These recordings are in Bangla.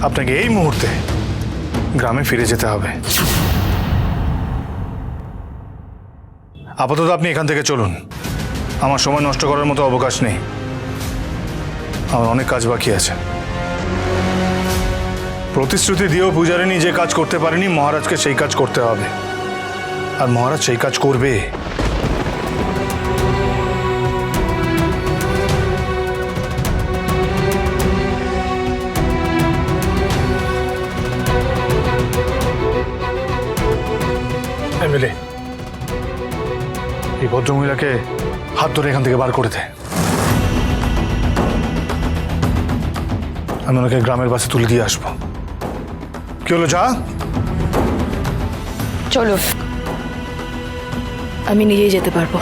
আপনাকে এই মুহূর্তে গ্রামে ফিরে যেতে হবে। আপাতত আপনি এখান থেকে চলুন, আমার সময় নষ্ট করার মতো অবকাশ নেই, আমার অনেক কাজ বাকি আছে। প্রতিশ্রুতি দিয়েও পূজারিনী যে কাজ করতে পারেনি, মহারাজকে সেই কাজ করতে হবে, আর মহারাজ সেই কাজ করবে। এমএলএ, এই ভদ্রমহিলাকে হাত ধরে এখান থেকে বার করে দে। আমি ওনাকে গ্রামের বাসে তুলে দিয়ে আসবো। কি হলো, যা। চলো, আমি নিজেই যেতে পারবো।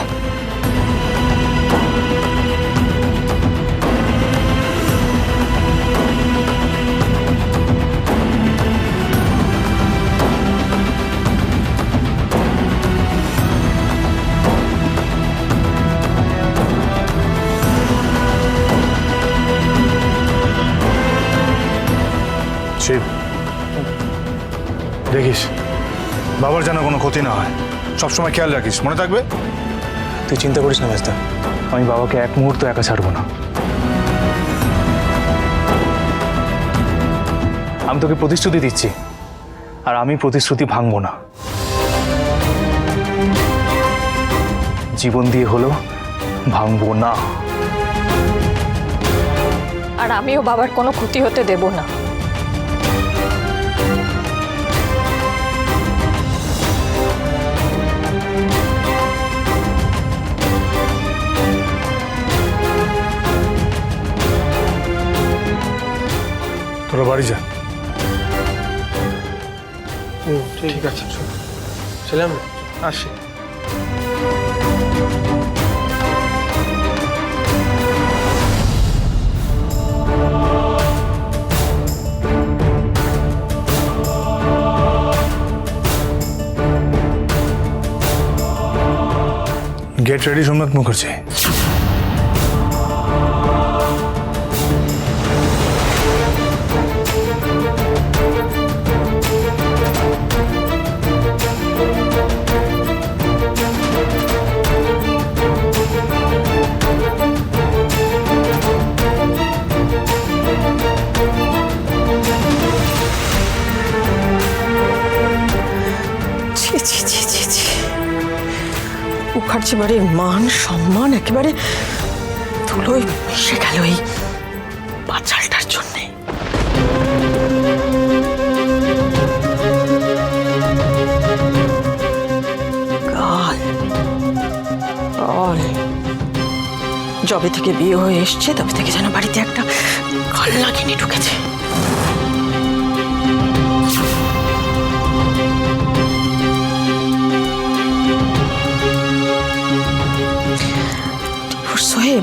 শিব, দেখিস বাবার যেন কোনো ক্ষতি না হয়, সবসময় খেয়াল রাখিস, মনে থাকবে? তুই চিন্তা করিস না মেজদা, আমি বাবাকে এক মুহূর্ত একা ছাড়বো না। আমি তোকে প্রতিশ্রুতি দিচ্ছি, আর আমি প্রতিশ্রুতি ভাঙবো না। জীবন দিয়ে হলো ভাঙবো না। আর আমিও বাবার কোনো ক্ষতি হতে দেব না। তোরা বাড়ি যা। ঠিক আছে, চলে আমরা আসি। Get ready Somnath Mukherjee. মুখার্জি বাড়ির মান সম্মান একেবারে ধুলোয় মিশে গেল এই বাচালটার জন্যে। যবে থেকে বিয়ে হয়ে এসছে তবে থেকে যেন বাড়িতে একটা গাল লাগিয়ে ঢুকেছে।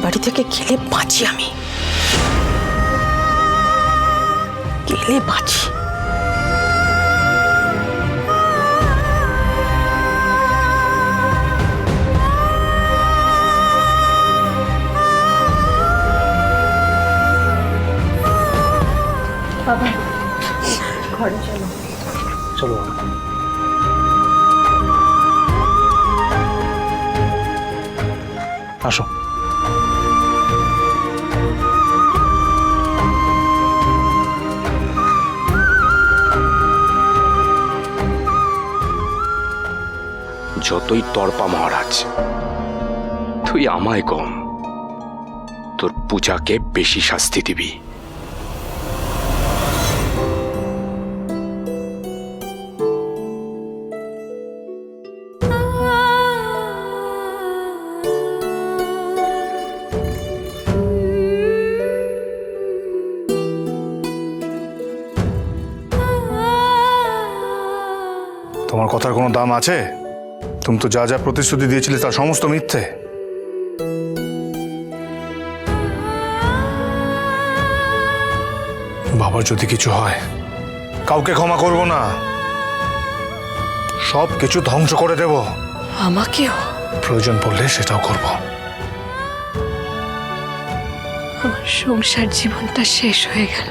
বাড়ি থেকে গেলে বাঁচি, আমি গেলে বাঁচি। বাবা, ঘরে চলো। চলো। আসো। যতই তর্পা মহারাজ, তুই আমায় কম, তোর পূজাকে বেশি শাস্তি দিবি। তোমার কথার কোনো দাম আছে? তুমি তো যা যা প্রতিশ্রুতি দিয়েছিলে তার সমস্ত মিথ্যে। বাবার যদি কিছু হয়, কাউকে ক্ষমা করব না, সব কিছু ধ্বংস করে দেব। আমাকেও? প্রয়োজন পড়লে সেটাও করব। আমার সংসার জীবনটা শেষ হয়ে গেল।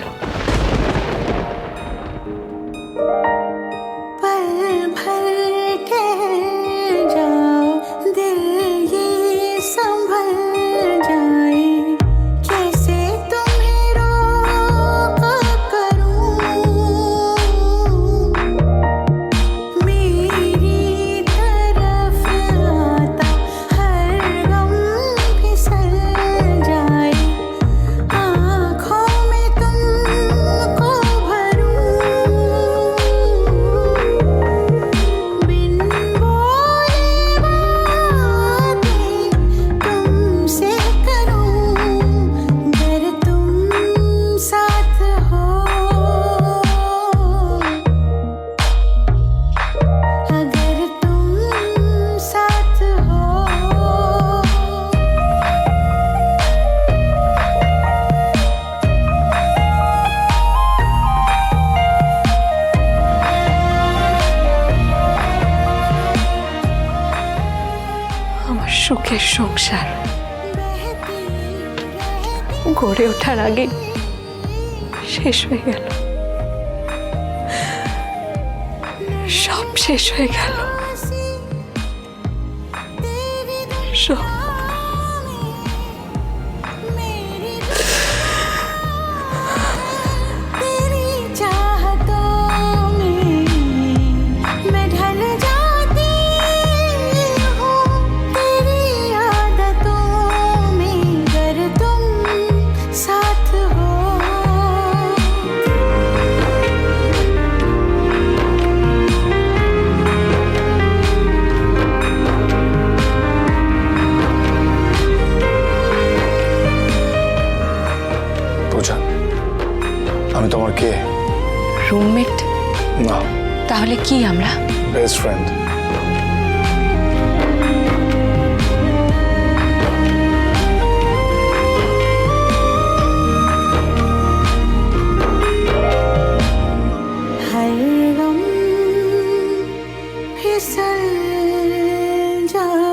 সুখের সংসার গড়ে ওঠার আগে শেষ হয়ে গেল, সব শেষ হয়ে গেল, সব। পূজা, আমি তোমার কে? রুমমেট? না, তাহলে কি আমরা? Best friend. हर गम फिसल जाए।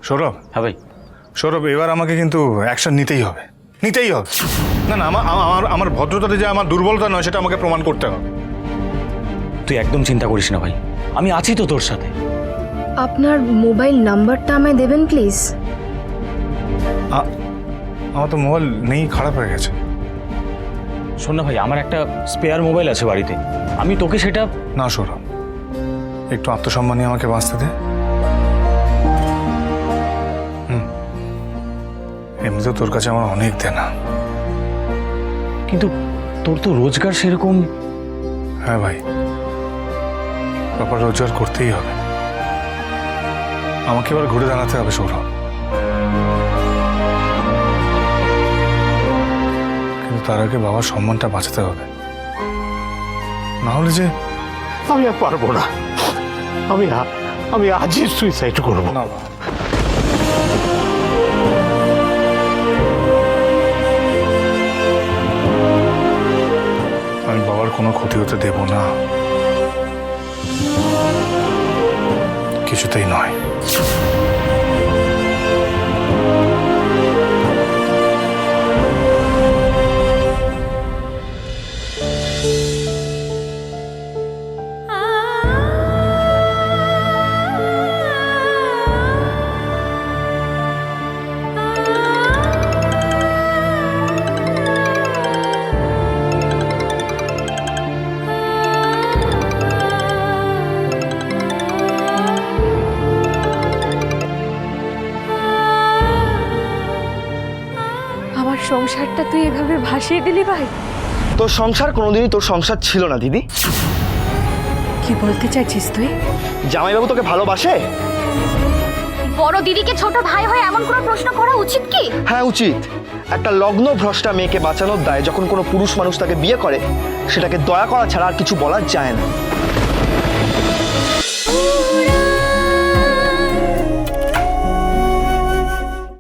সৌরভ, হ্যাঁ ভাই। সৌরভ, এবার আমাকে কিন্তু অ্যাকশন নিতেই হবে, নিতেই হবে। না না, আমার আমার আমার ভদ্রতাতে যে আমার দুর্বলতা নয় সেটা আমাকে প্রমাণ করতে হবে। তুই একদম চিন্তা করিস না ভাই, আমি আছি তো তোর সাথে। আপনার মোবাইল নাম্বারটা আমায় দেবেন প্লিজ। আমার তো মোবাইল নেই, খারাপ হয়ে গেছে। শোন না ভাই, আমার একটা স্পেয়ার মোবাইল আছে বাড়িতে, আমি তোকে সেটা। না সৌরভ, একটু আত্মসম্মান নিয়ে আমাকে বাঁচতে দে। এমনিতেও তোর কাছে আমার অনেক দেনা। কিন্তু তোর তো রোজগার সেরকম। হ্যাঁ ভাই, প্রপার রোজগার করতেই হবে। আমাকে এবার ঘুরে দাঁড়াতে হবে সৌরভ। কিন্তু তার আগে বাবার সম্মানটা বাঁচাতে হবে, না হলে যে। আমি আর পারবো না, আমি আজই সুইসাইড করবো। না, আমি বাবার কোনো ক্ষতি হতে দেব না, কিছুতেই নয়। আমার সংসারটা তুই এভাবে ভাসিয়ে দিলি ভাই? তোর সংসার কোনোদিনই তোর সংসার ছিল না দিদি। কি বলতে চাইছিস তুই? জামাইবাবু তোকে ভালোবাসে? বড় দিদিকে ছোট ভাই হয়ে এমন কোনো প্রশ্ন করা উচিত কি? হ্যাঁ উচিত। একটা লগ্ন ভ্রষ্টা মেয়েকে বাঁচানোর দায় যখন কোনো পুরুষ মানুষ তাকে বিয়ে করে, সেটাকে দয়া করা ছাড়া আর কিছু বলা যায় না।